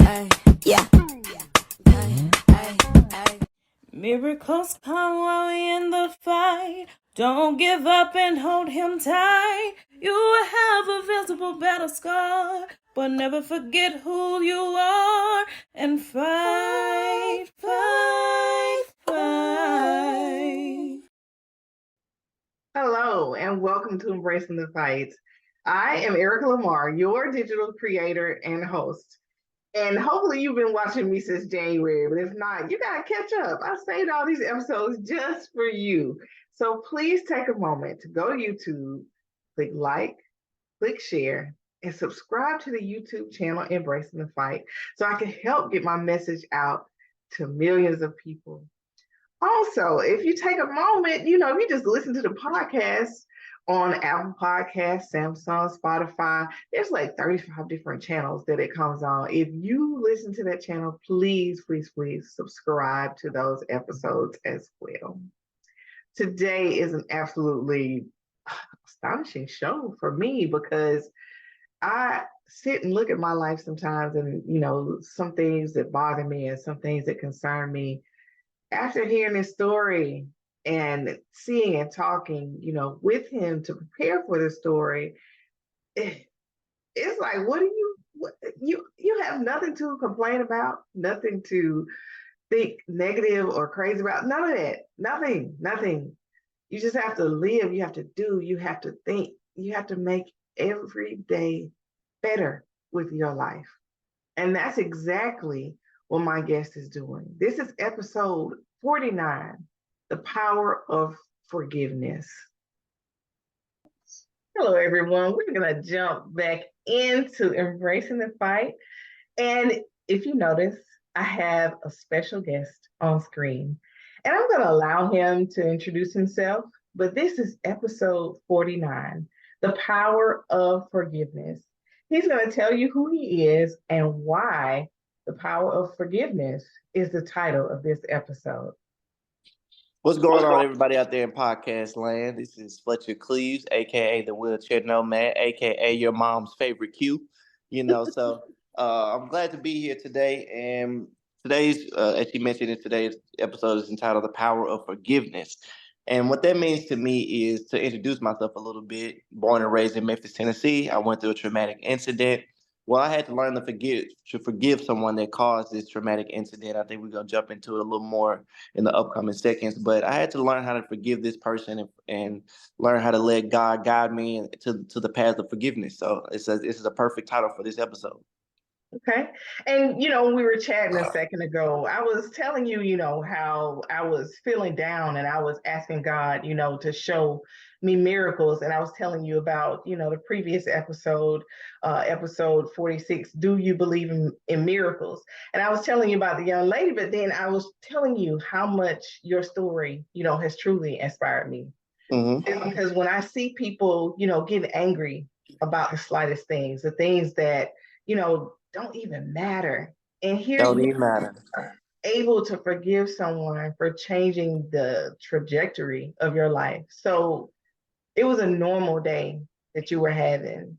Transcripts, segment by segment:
Ay, yeah. Ay, ay, ay. Miracles come while we in the fight. Don't give up and hold him tight. You will have a visible battle scar, but never forget who you are and fight, fight, fight. Hello, and welcome to Embracing the Fight. I am Erica Lamar, your digital creator and host. And hopefully, you've been watching me since January, but if not, you got to catch up. I saved all these episodes just for you. So please take a moment to go to YouTube, click like, click share, and subscribe to the YouTube channel Embracing the Fight so I can help get my message out to millions of people. Also, if you take a moment, if you just listen to the podcast on Apple Podcasts, Samsung, Spotify, there's like 35 different channels that it comes on. If you listen to that channel, please, please, please subscribe to those episodes as well. Today is an absolutely astonishing show for me because I sit and look at my life sometimes and, some things that bother me and some things that concern me after hearing his story and seeing and talking, with him to prepare for the story, it's like, you have nothing to complain about, nothing to think negative or crazy about, none of that, nothing. You just have to live, you have to do, you have to think, you have to make every day better with your life. And that's exactly what my guest is doing. This is episode 49, The Power of Forgiveness. Hello, everyone. We're going to jump back into Embracing the Fight. And if you notice, I have a special guest on screen. And I'm going to allow him to introduce himself. But this is episode 49, The Power of Forgiveness. He's going to tell you who he is and why The Power of Forgiveness is the title of this episode. What's going on, everybody out there in podcast land? This is Fletcher Cleaves, aka the Wheelchair Nomad, aka your mom's favorite Q. So I'm glad to be here today. And today's, as you mentioned in today's episode, is entitled "The Power of Forgiveness." And what that means to me is to introduce myself a little bit. Born and raised in Memphis, Tennessee, I went through a traumatic incident. Well, I had to learn to forgive someone that caused this traumatic incident. I think we're gonna jump into it a little more in the upcoming seconds. But I had to learn how to forgive this person and learn how to let God guide me to the path of forgiveness. So this is a perfect title for this episode. Okay. And, we were chatting a second ago. I was telling you, how I was feeling down and I was asking God, to show me miracles. And I was telling you about, the previous episode, episode 46, Do You Believe in Miracles? And I was telling you about the young lady, but then I was telling you how much your story, has truly inspired me. Mm-hmm. Because when I see people, getting angry about the slightest things, the things that, don't even matter. And here don't even matter. Able to forgive someone for changing the trajectory of your life. So it was a normal day that you were having,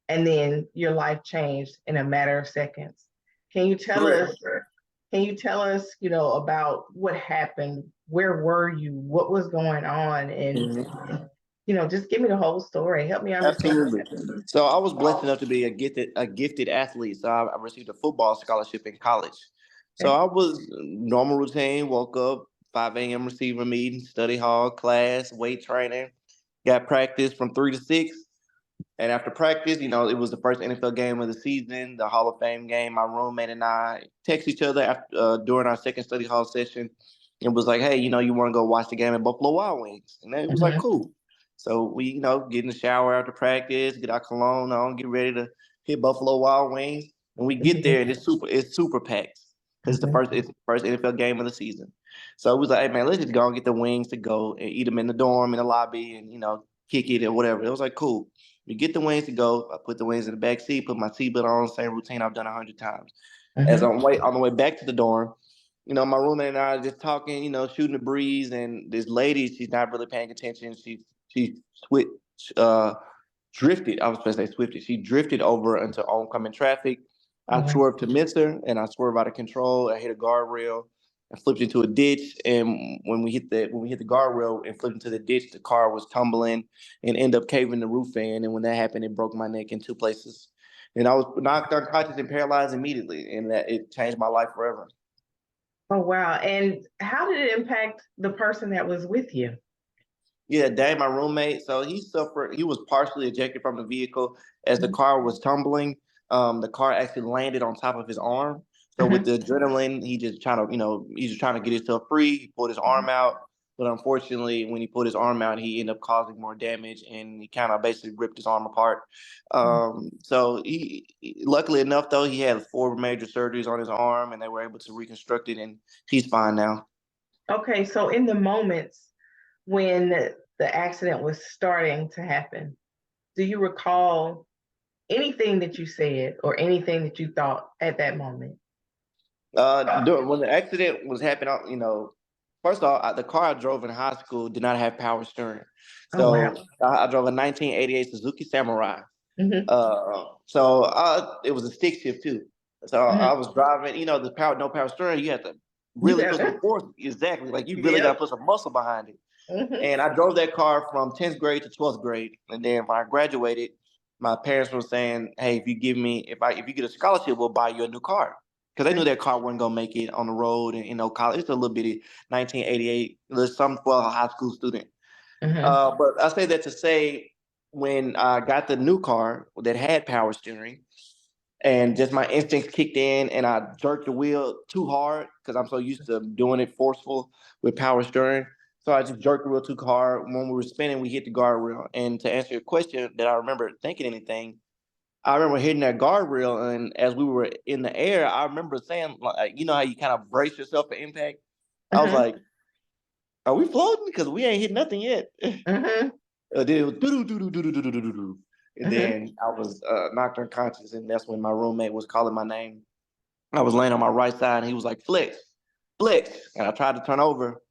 and then your life changed in a matter of seconds. Can you tell us, about what happened? Where were you? What was going on? And just give me the whole story. Help me understand. Absolutely. So I was blessed enough to be a gifted athlete. So I received a football scholarship in college. So I was normal routine, woke up, 5 a.m. receiver meeting, study hall, class, weight training, got practice from 3 to 6. And after practice, it was the first NFL game of the season, the Hall of Fame game. My roommate and I text each other after, during our second study hall session and was like, hey, you want to go watch the game at Buffalo Wild Wings? And it was like, cool. So we, get in the shower after practice, get our cologne on, get ready to hit Buffalo Wild Wings. And we get there and it's super packed because it's the first NFL game of the season. So it was like, hey man, let's just go and get the wings to go and eat them in the dorm, in the lobby, and kick it or whatever. It was like, cool. We get the wings to go. I put the wings in the back seat, put my seatbelt on, same routine I've done 100 times. As on the way back to the dorm, my roommate and I are just talking, shooting the breeze, and this lady, she's not really paying attention. She drifted. I was supposed to say swifted. She drifted over into oncoming traffic I swerved to miss her, and I swerved out of control. I hit a guardrail and flipped into a ditch. And when we hit the guardrail and flipped into the ditch, the car was tumbling and ended up caving the roof in. And when that happened, it broke my neck in 2 places. And I was knocked unconscious and paralyzed immediately, and that it changed my life forever. Oh, wow. And how did it impact the person that was with you? Yeah, Dave, my roommate, so he was partially ejected from the vehicle as the car was tumbling. The car actually landed on top of his arm. So with the adrenaline, he's just trying to get himself free. He pulled his arm out, but unfortunately, when he pulled his arm out, he ended up causing more damage, and he kind of basically ripped his arm apart. So luckily enough, though, he had 4 major surgeries on his arm, and they were able to reconstruct it, and he's fine now. Okay, so in the moments when the accident was starting to happen, do you recall anything that you said or anything that you thought at that moment? When the accident was happening, first of all, the car I drove in high school did not have power steering. Oh, wow. So I drove a 1988 Suzuki Samurai. Mhm. It was a stick shift too. So I was driving, no power steering, you have to really put some force. Exactly. Like you really got to put some muscle behind it. And I drove that car from 10th grade to 12th grade. And then when I graduated, my parents were saying, hey, if you get a scholarship, we'll buy you a new car. Because they knew that car wasn't gonna make it on the road and college. It's a little bitty 1988. There's some for a high school student. But I say that to say, when I got the new car that had power steering, and just my instincts kicked in, and I jerked the wheel too hard because I'm so used to doing it forceful with power steering. So I just jerked the wheel too hard. When we were spinning, we hit the guardrail. And to answer your question, that I remember thinking anything, I remember hitting that guardrail, and as we were in the air, I remember saying, like, you know how you kind of brace yourself for impact? I was like, are we floating? Because we ain't hit nothing yet. Then it was doo-doo-doo-doo-doo-doo-doo-doo-doo. And then I was knocked unconscious, and that's when my roommate was calling my name. I was laying on my right side, and he was like, Flex, Flex. And I tried to turn over,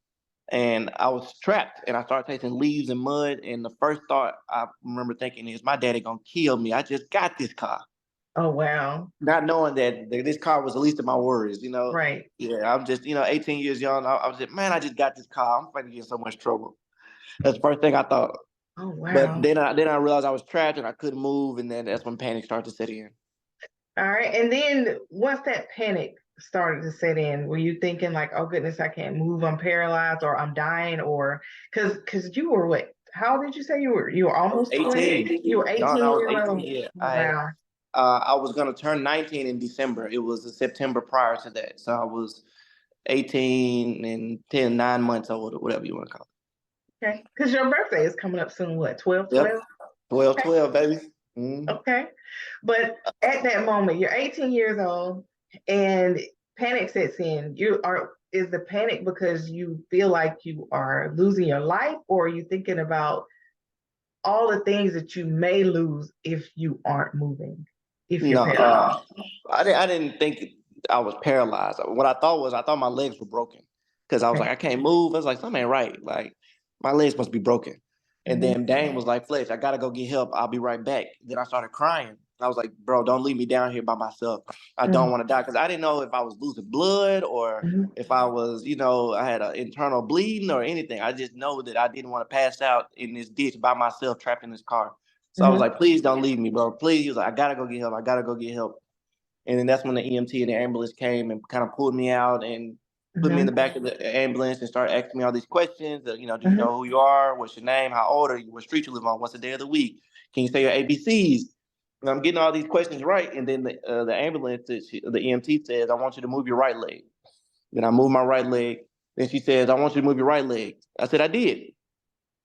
and I was trapped, and I started tasting leaves and mud. And the first thought I remember thinking is, my daddy gonna kill me. I just got this car. Oh, wow. Not knowing that this car was the least of my worries, Right. Yeah, I'm just, 18 years young. I was like, man, I just got this car. I'm going to get in so much trouble. That's the first thing I thought. Oh, wow. But then I realized I was trapped and I couldn't move, and then that's when panic started to set in. All right. And then once that panic started to set in, were you thinking like, oh goodness, I can't move, I'm paralyzed, or I'm dying, or because you were what? How did you say you were? You were almost 18. You were 18 No, I was years 18. old. Yeah, Wow. I was gonna turn 19 in December. It was the September prior to that, so I was 18 and 9 months old, or whatever you want to call it. Okay. Because your birthday is coming up soon. What? 12, Yep. 12? 12, baby. Mm-hmm. Okay. But at that moment, you're 18 years old and panic sets in. Is the panic because you feel like you are losing your life, or are you thinking about all the things that you may lose if you aren't moving? If you're paralyzed? I didn't think I was paralyzed. What I thought my legs were broken, because I was like, I can't move. I was like, something ain't right. Like, my legs must be broken. And then Dane was like, Fletch, I gotta go get help. I'll be right back. Then I started crying. I was like, bro, don't leave me down here by myself. I don't want to die, because I didn't know if I was losing blood or if I was, I had an internal bleeding or anything. I just know that I didn't want to pass out in this ditch by myself, trapped in this car. So I was like, please don't leave me, bro. Please. He was like, I gotta go get help. I gotta go get help. And then that's when the EMT and the ambulance came and kind of pulled me out and put me in the back of the ambulance and started asking me all these questions. Do you know who you are? What's your name? How old are you? What street you live on? What's the day of the week? Can you say your ABCs? And I'm getting all these questions right. And then the ambulance, the EMT says, I want you to move your right leg. Then I move my right leg. Then she says, I want you to move your right leg. I said, I did.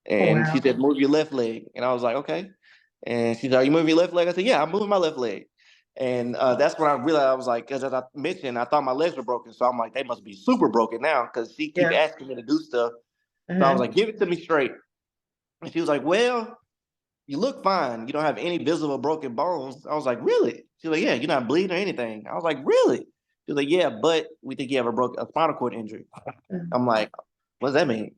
And she said, move your left leg. And I was like, okay. And she said, are you moving your left leg? I said, yeah, I'm moving my left leg. And that's when I realized, I was like, because as I mentioned, I thought my legs were broken. So I'm like, they must be super broken now, because she keep asking me to do stuff. So I was like, give it to me straight. And she was like, well, you look fine. You don't have any visible broken bones. I was like, really? She was like, yeah, you're not bleeding or anything. I was like, really? She was like, yeah, but we think you have a spinal cord injury. I'm like, what does that mean?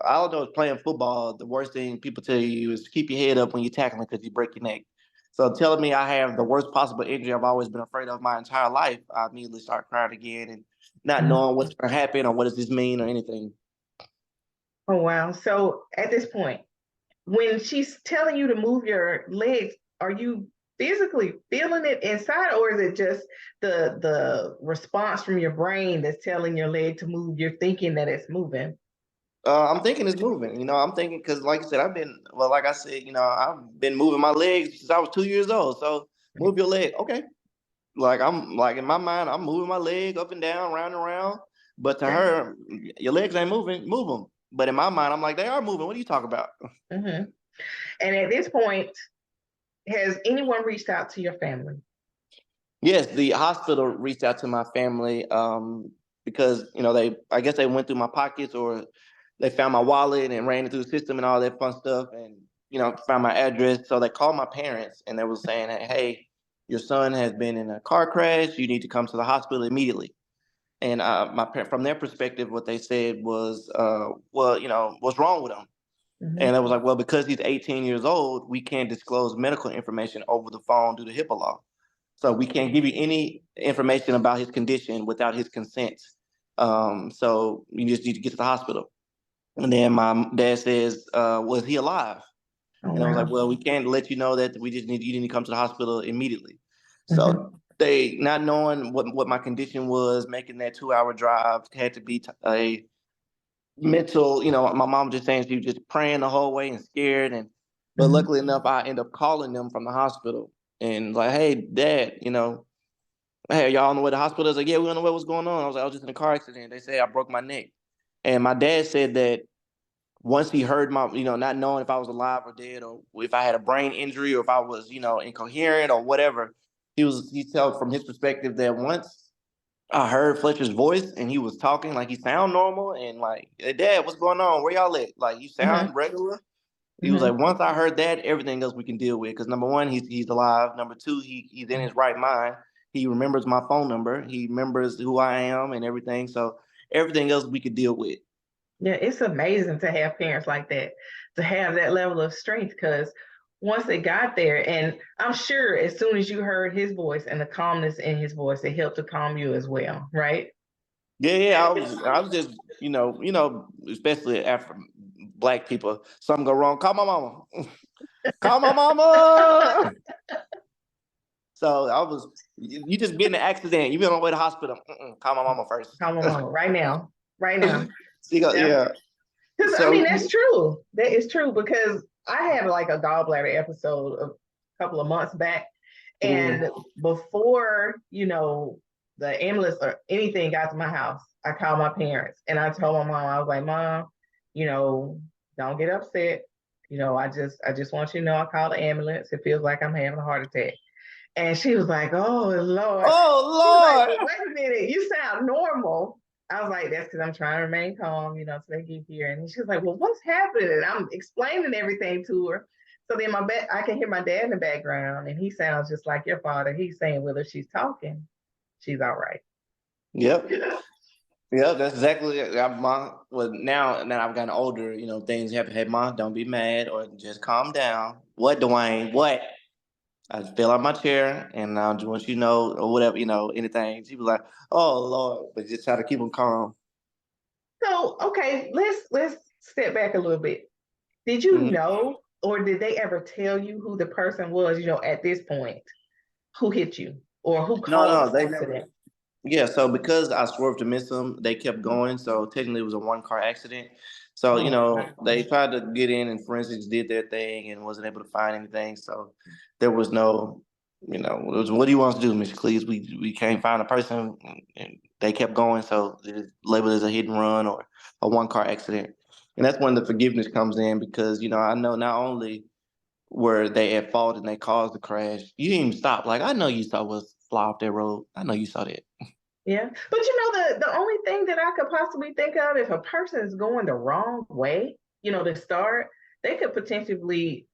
All I know is playing football, the worst thing people tell you is keep your head up when you're tackling, because you break your neck. So telling me I have the worst possible injury I've always been afraid of my entire life, I immediately start crying again and not knowing what's going to happen or what does this mean or anything. Oh, wow. So at this point, when she's telling you to move your legs, are you physically feeling it inside, or is it just the response from your brain that's telling your leg to move? You're thinking that it's moving. I'm thinking it's moving. I'm thinking because, like I said, like I said, I've been moving my legs since I was 2 years old. So move your leg, okay? Like I'm like in my mind, I'm moving my leg up and down, round and round. But to Okay. her, your legs ain't moving, move them. But in my mind, I'm like, they are moving. What are you talking about? Mm-hmm. And at this point, has anyone reached out to your family? Yes, the hospital reached out to my family because I guess they went through my pockets or they found my wallet and ran it through the system and all that fun stuff and found my address. So they called my parents and they were saying, hey, your son has been in a car crash. You need to come to the hospital immediately. And from their perspective, what they said was, well, what's wrong with him? Mm-hmm. And I was like, well, because he's 18 years old, we can't disclose medical information over the phone due to HIPAA law. So we can't give you any information about his condition without his consent. So you just need to get to the hospital. And then my dad says, was he alive? Oh, And I was wow. like, well, we can't let you know that. You need to come to the hospital immediately. So Mm-hmm. they, not knowing what my condition was, making that 2 hour drive had to be a mental, my mom just saying she was just praying the whole way and scared. But Mm-hmm. luckily enough, I end up calling them from the hospital and like, hey, Dad, hey, y'all on the way to the hospital? I was like, yeah, we don't know what's going on. I was like, I was just in a car accident. They say I broke my neck. And my dad said that once he heard my, not knowing if I was alive or dead or if I had a brain injury or if I was, incoherent or whatever, he told from his perspective that once I heard Fletcher's voice and he was talking like he sound normal and like, hey, Dad, what's going on? Where y'all at? Like, you sound regular. He was Mm-hmm. like, once I heard that, everything else we can deal with. Because number one, he's alive. Number two, he's in his right mind. He remembers my phone number. He remembers who I am and everything. So everything else we could deal with. Yeah, it's amazing to have parents like that, to have that level of strength. Because once they got there, and I'm sure as soon as you heard his voice and the calmness in his voice, it helped to calm you as well, right? Yeah. I was just, especially after Black people, something go wrong. Call my mama. Call my mama. So you just been in an accident. You been on the way to the hospital. Call my mama first. Call my mama right now, right now. Yeah. Because I So mean, that's true. That is true because I had like a gallbladder episode a couple of months back, and before the ambulance or anything got to my house, I called my parents and I told my mom, I was like, Mom, don't get upset. I just want you to know I called the ambulance. It feels like I'm having a heart attack. And she was like, oh, Lord. She was like, oh well, Lord. wait a minute, you sound normal. I was like, that's because I'm trying to remain calm, so they get here. And she was like, well, what's happening? And I'm explaining everything to her. So then I can hear my dad in the background, and he sounds just like your father. He's saying whether she's talking, she's all right. Yep. Yeah, that's exactly it. Well, now that I've gotten older, things happen. Hey, Mom, don't be mad or just calm down. What, Dwayne? What? I fell out my chair and I just want you to know, or whatever, anything. She was like, oh, Lord, but just try to keep them calm. So, okay, let's step back a little bit. Did you Mhm. know, or did they ever tell you who the person was, at this point, who hit you or who caused No, the they never. accident? Yeah, so because I swerved to miss them, they kept going. So technically, it was a one-car accident. So Oh, they tried to get in, and forensics did their thing and wasn't able to find anything. So there was no, it was, what do you want us to do, Mr. Cleese? We can't find a person, and they kept going. So it's labeled as a hit and run or a one-car accident, and that's when the forgiveness comes in because I know not only were they at fault and they caused the crash, you didn't even stop. Like I know you saw us fly off that road. I know you saw that. yeah. But the only thing that I could possibly think of, if a person is going the wrong way, to start, they could potentially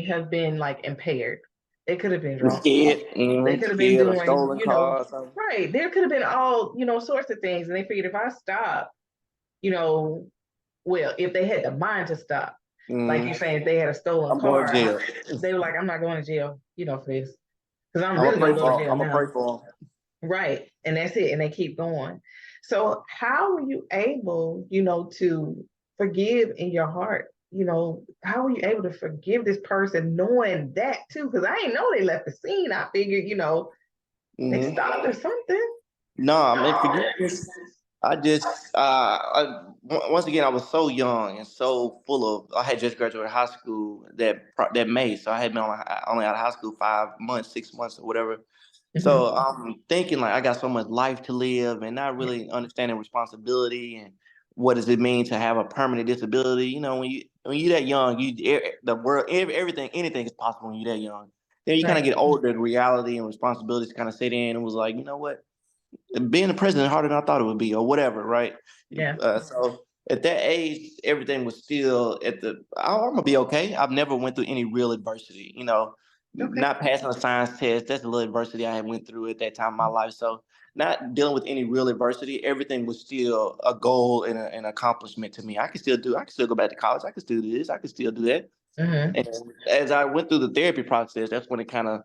have been like impaired. They could have been drunk. Scared, They could have been scared, a doing, stolen car or something. right. There could have been all, sorts of things. And they figured if I stop, you know, well, if they had the mind to stop, like you're Mm, saying, if they had a stolen I'm going to car, jail. they were like, I'm not going to jail. for this. Because I'm I'm gonna really pray gonna go to for. jail I'm gonna pray now. for 'em. Right. And that's it. And they keep going. So how are you able, to forgive in your heart? How are you able to forgive this person knowing that too? Because I didn't know they left the scene. I figured, they Mhm. stopped or something. No, I mean forgiveness. I just once again I was so young and so full of. I had just graduated high school that May, so I had been only out of high school 5 months, 6 months, or whatever. Mhm. So I'm thinking like I got so much life to live, and not really understanding responsibility and what does it mean to have a permanent disability. When you that young, the world, everything, anything is possible when you're that young. Then you kind of Right. get older, and reality and responsibilities kind of set in, and was like, you know what? Being the president is harder than I thought it would be, or whatever, right? Yeah. So at that age, everything was still I'm gonna be okay. I've never went through any real adversity, Okay. not passing a science test. That's a little adversity I had went through at that time in my life. So not dealing with any real adversity, everything was still a goal and an accomplishment to me. I can still go back to college. I can still do this. I can still do that. Hmm. And as I went through the therapy process, that's when it kind of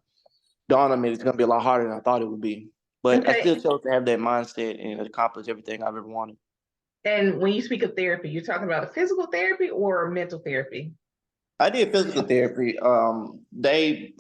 dawned on me it's gonna be a lot harder than I thought it would be. But I still Okay. chose to have that mindset and accomplish everything I've ever wanted. And when you speak of therapy, you're talking about a physical therapy or mental therapy? I did physical therapy. They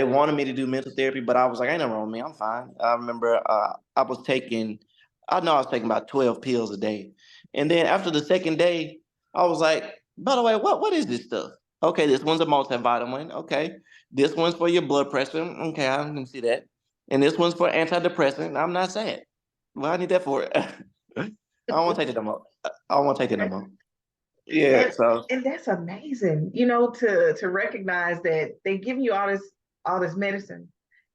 wanted me to do mental therapy, but I was like, ain't nothing wrong with me. I'm fine. I remember I know I was taking about 12 pills a day. And then after the second day, I was like, by the way, what is this stuff? Okay, this one's a multivitamin. Okay. This one's for your blood pressure. Okay, I can see that. And this one's for antidepressant. I'm not sad. Well, I need that for it. I don't want to take it no more. I don't want to take it no more. Yeah, And so and that's amazing, to recognize that they give you all this medicine,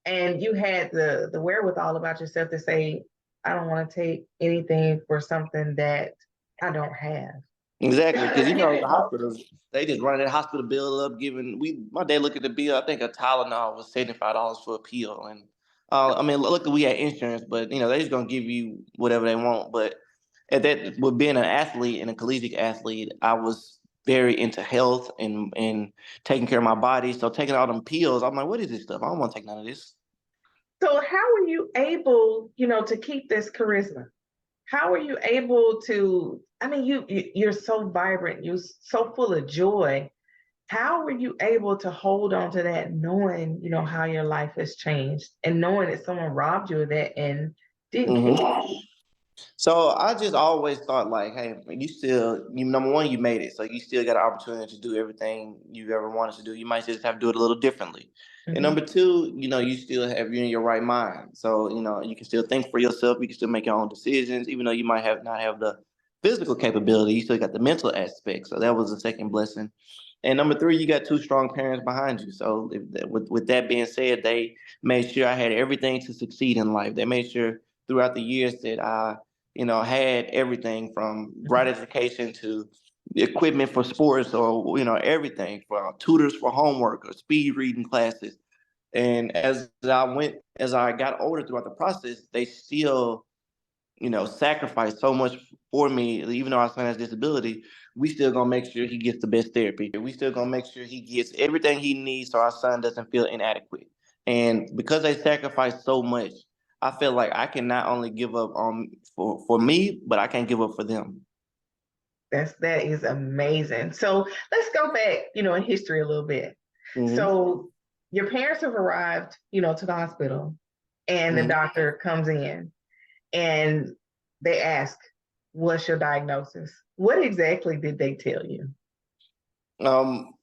and you had the wherewithal about yourself to say, I don't want to take anything for something that I don't have. exactly, because the hospitals they just run that hospital bill up. Giving my dad looked at the bill. I think a Tylenol was $75 for a pill, and I mean, luckily we had insurance, but they just gonna give you whatever they want. But at that, with being an athlete and a collegiate athlete, I was very into health and taking care of my body. So taking all them pills, I'm like, what is this stuff? I don't want to take none of this. So how are you able, to keep this charisma? How are you able to? I mean, you're so vibrant, you're so full of joy. How were you able to hold on to that, knowing, how your life has changed and knowing that someone robbed you of that and didn't Hmm. care? So I just always thought like, hey, you number one, you made it, so you still got an opportunity to do everything you ever wanted to do. You might just have to do it a little differently. And Hmm. number two, you still you're in your right mind, so you can still think for yourself. You can still make your own decisions, even though you might have not have the physical capability. You still got the mental aspect. So that was the second blessing. And number three, you got two strong parents behind you. So with that being said, they made sure I had everything to succeed in life. They made sure throughout the years that I had everything from bright education to equipment for sports, or everything for tutors for homework or speed reading classes. And as I got older throughout the process, they still, sacrificed so much for me. Even though our son has disability, we still gonna make sure he gets the best therapy. We still gonna make sure he gets everything he needs so our son doesn't feel inadequate. And because they sacrificed so much, I feel like I can not only give up on for me, but I can't give up for them. That is amazing. So let's go back, in history a little bit. Hmm. So your parents have arrived, to the hospital, and the Hmm. doctor comes in and they ask, "What's your diagnosis?" What exactly did they tell you? Um,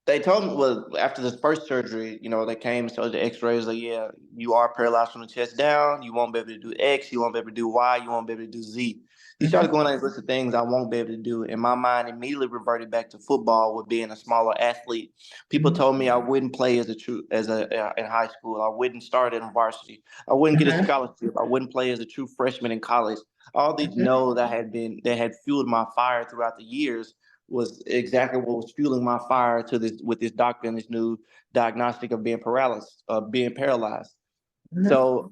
they told me, well, after this first surgery, they came and showed the x-rays, like, yeah, you are paralyzed from the chest down. You won't be able to do X, you won't be able to do Y, you won't be able to do Z. He started Hmm. going on this list of things I won't be able to do. And my mind immediately reverted back to football with being a smaller athlete. People Hmm. told me I wouldn't play in high school. I wouldn't start in varsity. I wouldn't get a Hmm. scholarship. I wouldn't play as a true freshman in college. All these Hmm. no's that had fueled my fire throughout the years was exactly what was fueling my fire to this with this doctor and this new diagnostic of being paralyzed. Hmm. So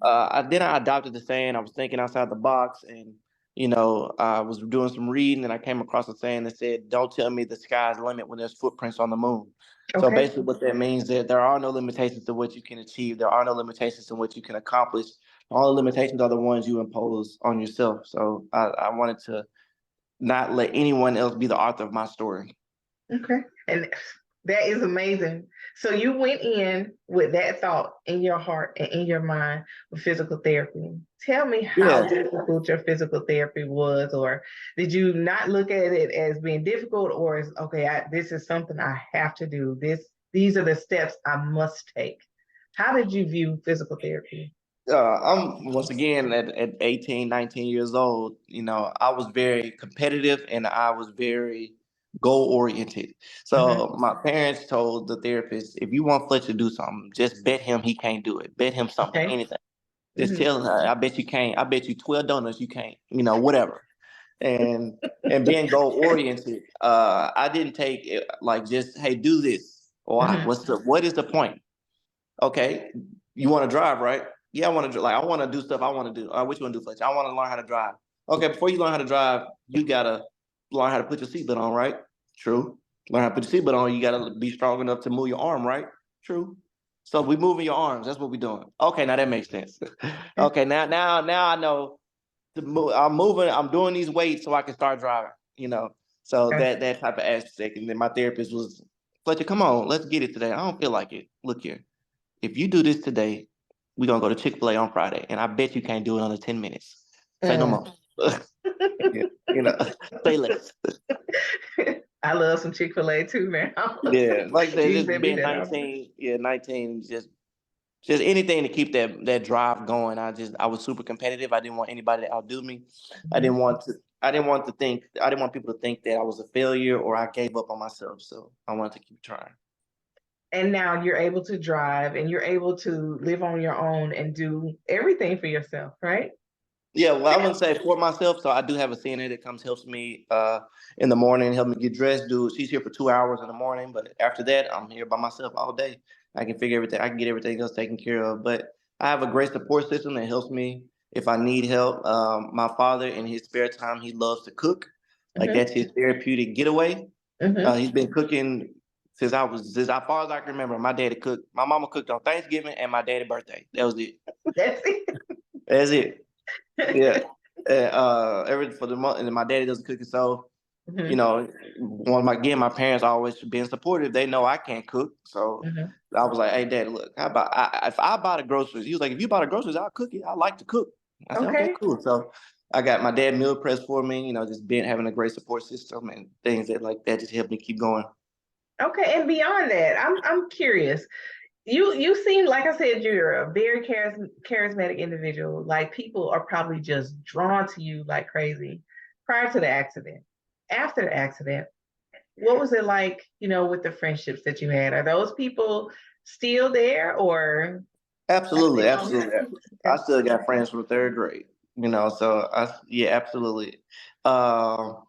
then I adopted the saying. I was thinking outside the box, and I was doing some reading and I came across a saying that said, "Don't tell me the sky's the limit when there's footprints on the moon." So Okay. basically, what that means is that there are no limitations to what you can achieve. There are no limitations to what you can accomplish. All the limitations are the ones you impose on yourself. So I wanted to not let anyone else be the author of my story. Okay. And that is amazing. So you went in with that thought in your heart and in your mind with physical therapy. Tell me how Yeah. difficult your physical therapy was, or did you not look at it as being difficult, or is okay, this is something I have to do. These are the steps I must take. How did you view physical therapy? I'm once again at 18, 19 years old, I was very competitive and I was very goal oriented. Mhm. So my parents told the therapist, if you want Fletcher to do something, just bet him he can't do it. Bet him something, Okay. anything. Just Mhm. tell him, I bet you can't. I bet you 12 donuts you can't, whatever. And being goal oriented, I didn't take it like just, hey, do this. Why? Mhm. What is the point? Okay, you want to drive, right? Yeah, I want to I want to do stuff I want to do. What you want to do, Fletcher? I want to learn how to drive. Okay, before you learn how to drive, you gotta learn how to put your seatbelt on, right? True. Learn how to put your seatbelt on. You gotta be strong enough to move your arm, right? True. So we moving your arms. That's what we're doing. Okay, now that makes sense. Okay, now I know to move. I'm moving. I'm doing these weights so I can start driving. So Okay. that type of aspect. And then my therapist was, Fletcher, come on, let's get it today. I don't feel like it. Look here, if you do this today, we're gonna go to Chick-fil-A on Friday. And I bet you can't do it under 10 minutes. Say no Mm. more. Yeah, say less. I love some Chick-fil-A too now. Yeah. Like I said, You just said me being that often. 19, 19, just anything to keep that drive going. I was super competitive. I didn't want anybody to outdo me. I Mhm. didn't want to I didn't want people to think that I was a failure or I gave up on myself. So I wanted to keep trying. And now you're able to drive and you're able to live on your own and do everything for yourself, right? Yeah, well, I wouldn't say for myself. So I do have a CNA that comes helps me in the morning, help me get dressed. She's here for 2 hours in the morning, but after that, I'm here by myself all day. I can figure everything. I can get everything else taken care of. But I have a great support system that helps me if I need help. My father, in his spare time, he loves to cook. Like Hmm. that's his therapeutic getaway. Hmm. He's been cooking since as far as I can remember. My daddy cooked. My mama cooked on Thanksgiving and my daddy's birthday. That was it. That's it. That's it. Yeah. And, every for the month, and my daddy doesn't cook it. So, Hmm. my parents always being supportive. They know I can't cook. So Hmm. I was like, hey, Daddy, look, how about if I buy the groceries? He was like, if you buy the groceries, I'll cook it. I like to cook. I said, okay, Okay. cool. So I got my dad meal press for me, just being having a great support system and things that like that just helped me keep going. Okay. And beyond that, I'm curious. You seem like I said you're a very charismatic individual. Like people are probably just drawn to you like crazy prior to the accident. After the accident, what was it like, with the friendships that you had? Are those people still there or have they Absolutely, gone? absolutely. I still got friends from third grade, so yeah, absolutely. Um,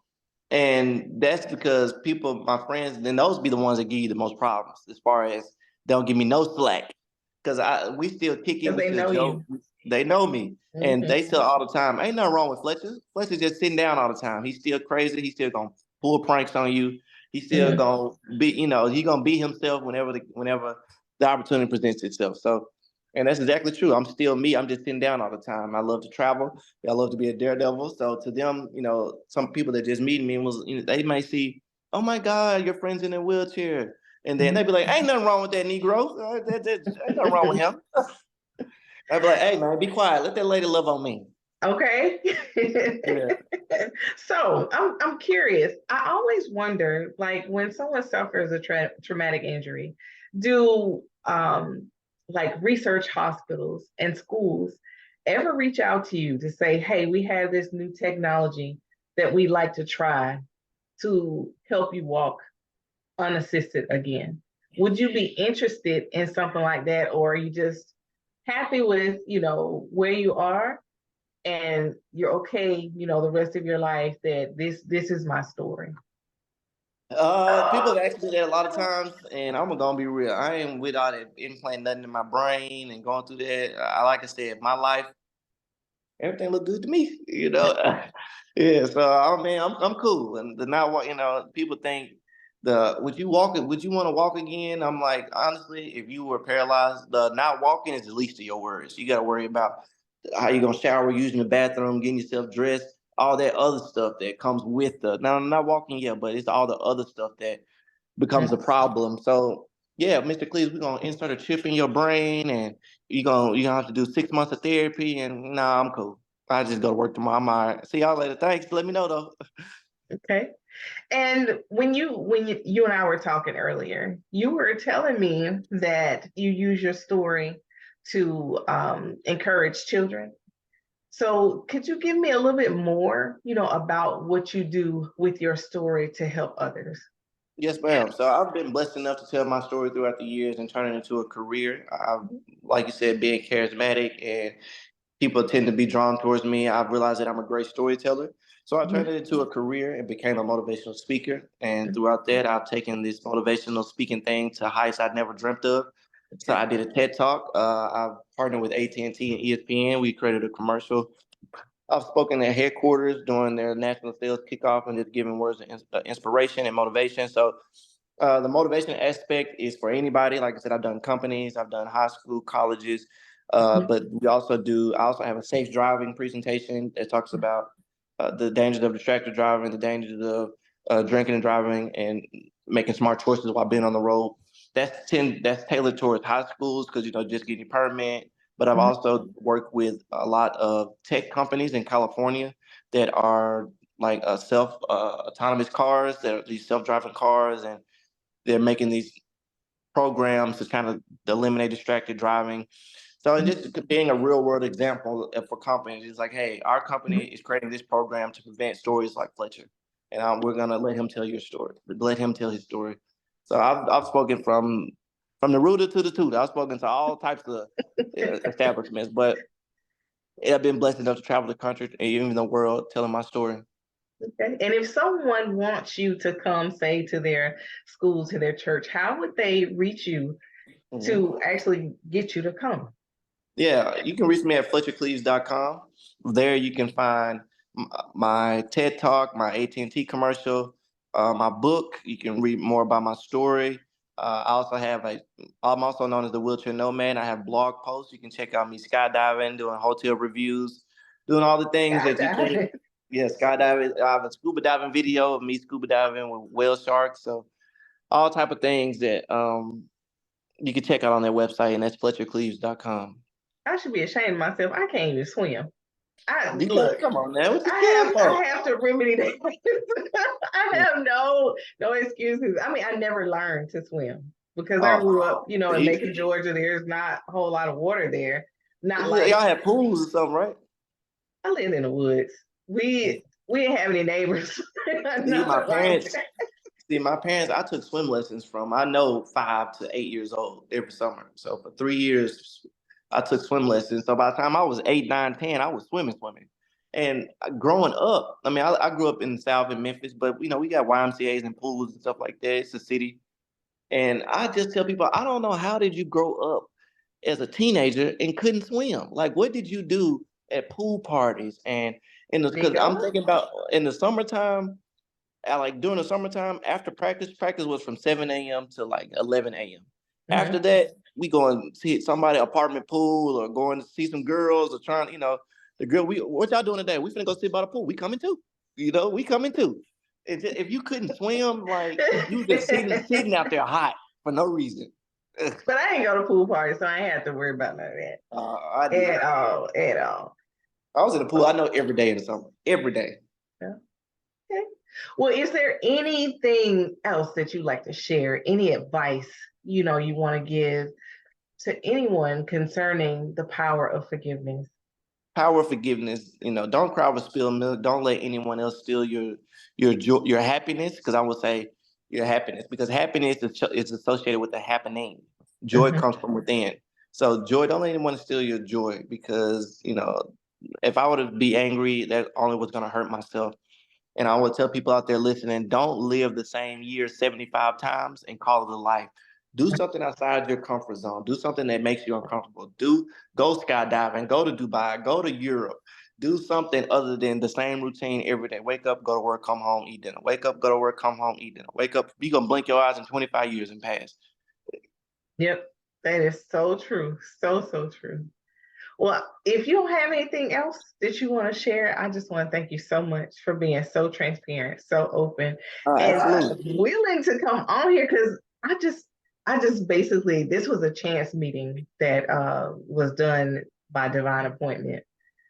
and that's because my friends, then those be the ones that give you the most problems as far as they don't give me no slack. Cause we still kick it, Because we they still know joke. you. They know me. And Hmm. they tell all the time, ain't nothing wrong with Fletcher. Fletcher's just sitting down all the time. He's still crazy. He's still gonna pull pranks on you. He's still Hmm. gonna be, he's gonna be himself whenever the opportunity presents itself. So, and that's exactly true. I'm still me. I'm just sitting down all the time. I love to travel. I love to be a daredevil. So to them, some people that just meet me and they may see, oh my God, your friend's in a wheelchair. And then they be like, ain't nothing wrong with that Negro. Ain't nothing wrong with him. I'd be like, hey man, be quiet. Let that lady love on me. Okay. Yeah. So I'm curious. I always wonder, like when someone suffers a traumatic injury, do like research hospitals and schools ever reach out to you to say, hey, we have this new technology that we'd like to try to help you walk unassisted again? Would you be interested in something like that, or are you just happy with, where you are and you're okay, the rest of your life that this is my story? People have asked me that a lot of times, and I'm gonna be real. I ain't with all that implanting nothing in my brain and going through that. Like I said, my life everything look good to me, you know. Yeah, so I mean, I'm cool. And the not walk, you know, people think would you would you want to walk again? I'm like, honestly, if you were paralyzed, the not walking is the least of your worries. You got to worry about how you gonna shower, using the bathroom, getting yourself dressed, all that other stuff that comes with the now not walking yet, but it's all the other stuff that becomes a problem. So yeah, Mr. Cleves, we're gonna insert a chip in your brain, and you're gonna have to do 6 months of therapy. And nah, I'm cool. I just go to work tomorrow. I'm all right. See y'all later. Thanks. Let me know though. Okay. And when you and I were talking earlier, you were telling me that you use your story to encourage children. So could you give me a little bit more, about what you do with your story to help others? Yes, ma'am. So I've been blessed enough to tell my story throughout the years and turn it into a career. Like you said, being charismatic and people tend to be drawn towards me. I've realized that I'm a great storyteller. So I turned Mhm. it into a career and became a motivational speaker. And throughout that, I've taken this motivational speaking thing to heights I'd never dreamt of. So Okay. I did a TED Talk. I've partnered with AT&T and ESPN. We created a commercial. I've spoken at headquarters during their national sales kickoff and just giving words of inspiration and motivation. So the motivation aspect is for anybody. Like I said, I've done companies, I've done high school, colleges, Mhm. but I also have a safe driving presentation that talks about the dangers of distracted driving, the dangers of drinking and driving, and making smart choices while being on the road. That's tailored towards high schools because just getting a permit. But I've Mhm. also worked with a lot of tech companies in California that are like self autonomous cars, that are these self driving cars, and they're making these programs to kind of eliminate distracted driving. So and Mhm. just being a real world example for companies, it's like, hey, our company Mhm. is creating this program to prevent stories like Fletcher, and we're gonna let him tell your story. Let him tell his story. So I've spoken from the rooter to the tutor. I've spoken to all types of establishments, but I've been blessed enough to travel the country and even the world telling my story. Okay. And if someone wants you to come, say, to their school, to their church, how would they reach you Mhm. to actually get you to come? Yeah, you can reach me at FletcherCleaves.com. There you can find my TED Talk, my AT&T commercial, my book. You can read more about my story. I also have I'm also known as the Wheelchair Nomad. I have blog posts. You can check out me skydiving, doing hotel reviews, doing all the things that you can. Skydiving. Yeah, skydiving. I have a scuba diving video of me scuba diving with whale sharks. So all type of things that you can check out on their website, and that's FletcherCleaves.com. I should be ashamed of myself. I can't even swim. I You look. can't come on now. What you I scared have for? I have to remedy that. I have no excuses. I mean, I never learned to swim because I grew up, Oh, in Macon, Georgia. There's not a whole lot of water there. Not y'all like have pools or something, right? I lived in the woods. We didn't have any neighbors. See, my Nothing like parents. that. See, my parents. I took swim lessons from. I know 5 to 8 years old every summer. So for 3 years, I took swim lessons. So by the time I was 8, 9, 10, I was swimming. And growing up, I mean, I grew up in the South in Memphis, but we got YMCA's and pools and stuff like that. It's a city. And I just tell people, I don't know how did you grow up as a teenager and couldn't swim? Like, what did you do at pool parties and because I'm Nico. thinking about in the summertime, like during the summertime after practice was from 7 a.m. to like 11 a.m. After Mhm. that, we go and see somebody apartment pool or going to see some girls or trying, the girl. We what y'all doing today? We finna go sit by the pool. We coming too. We coming too. If you couldn't swim, like you just sitting out there hot for no reason. But I ain't go to pool parties, so I ain't have to worry about none of that I did. at all. At all. I was in the pool. I know every day in the summer. Every day. Yeah. Okay. Well, is there anything else that you'd like to share? Any advice you want to give to anyone concerning the power of forgiveness? Power of forgiveness. Don't cry over spilled milk. Don't let anyone else steal your joy, your happiness. Because I would say your happiness, because happiness is associated with the happening. Joy Mhm. comes from within. So joy, don't let anyone steal your joy. Because if I were to be angry, that only was going to hurt myself. And I would tell people out there listening, don't live the same year 75 times and call it a life. Do something outside your comfort zone. Do something that makes you uncomfortable. Go skydiving, go to Dubai, go to Europe. do something other than the same routine every day. Wake up, go to work, come home, eat dinner. Wake up, go to work, come home, eat dinner. Wake up, you gonna blink your eyes in 25 years and pass. Yep, that is so true. So true. Well, if you don't have anything else that you want to share, I just want to thank you so much for being so transparent, so open, and Absolutely. willing to come on here because I just basically, this was a chance meeting that was done by divine appointment.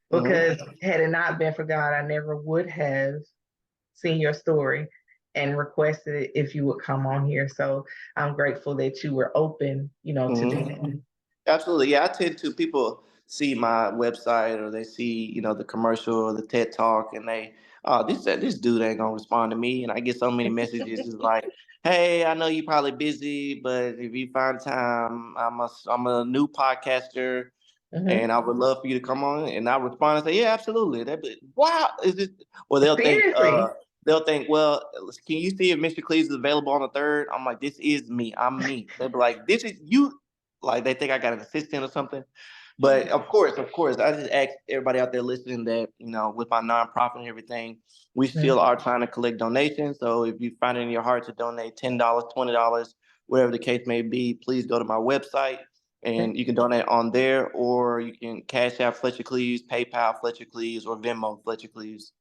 Because had it not been for God, I never would have seen your story and requested it if you would come on here. So I'm grateful that you were open, to do that. Absolutely. Yeah, I tend to people see my website or they see, the commercial or the TED talk and they, this dude ain't gonna respond to me. And I get so many messages is like, hey, I know you're probably busy, but if you find time, I'm a new podcaster Mhm. and I would love for you to come on. And I respond and say, yeah, absolutely. They'd be, wow, is it? Or Seriously. they'll think, well, can you see if Mr. Cleese is available on the 3rd? I'm like, this is me. I'm me. They'll be like, this is you. Like they think I got an assistant or something. But of course, I just ask everybody out there listening that, with my nonprofit and everything, we still are trying to collect donations. So if you find it in your heart to donate $10, $20, whatever the case may be, please go to my website and you can donate on there, or you can Cash App Fletcher Cleaves, PayPal Fletcher Cleaves, or Venmo Fletcher Cleaves.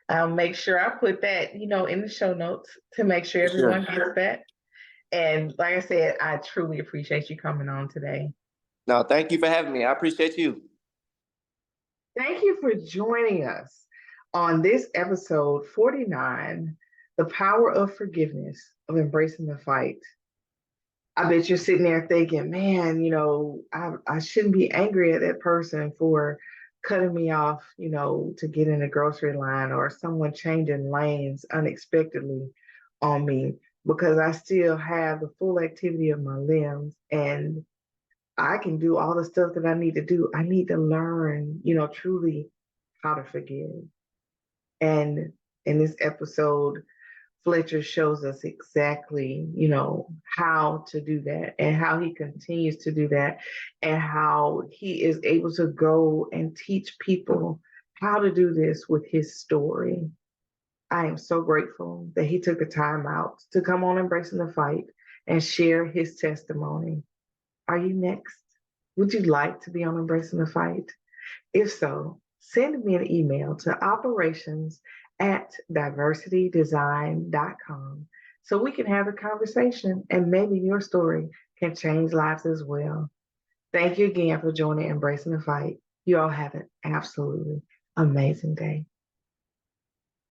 I'll make sure I put that, in the show notes to make sure everyone gets that. And like I said, I truly appreciate you coming on today. No, thank you for having me. I appreciate you. Thank you for joining us on this episode 49, The Power of Forgiveness, of Embracing the Fight. I bet you're sitting there thinking, man, I shouldn't be angry at that person for cutting me off, to get in a grocery line, or someone changing lanes unexpectedly on me, because I still have the full activity of my limbs and I can do all the stuff that I need to do. I need to learn, truly how to forgive. And in this episode, Fletcher shows us exactly, how to do that and how he continues to do that and how he is able to go and teach people how to do this with his story. I am so grateful that he took the time out to come on Embracing the Fight and share his testimony. Are you next? Would you like to be on Embracing the Fight? If so, send me an email to operations@diversitydesign.com so we can have a conversation and maybe your story can change lives as well. Thank you again for joining Embracing the Fight. You all have an absolutely amazing day.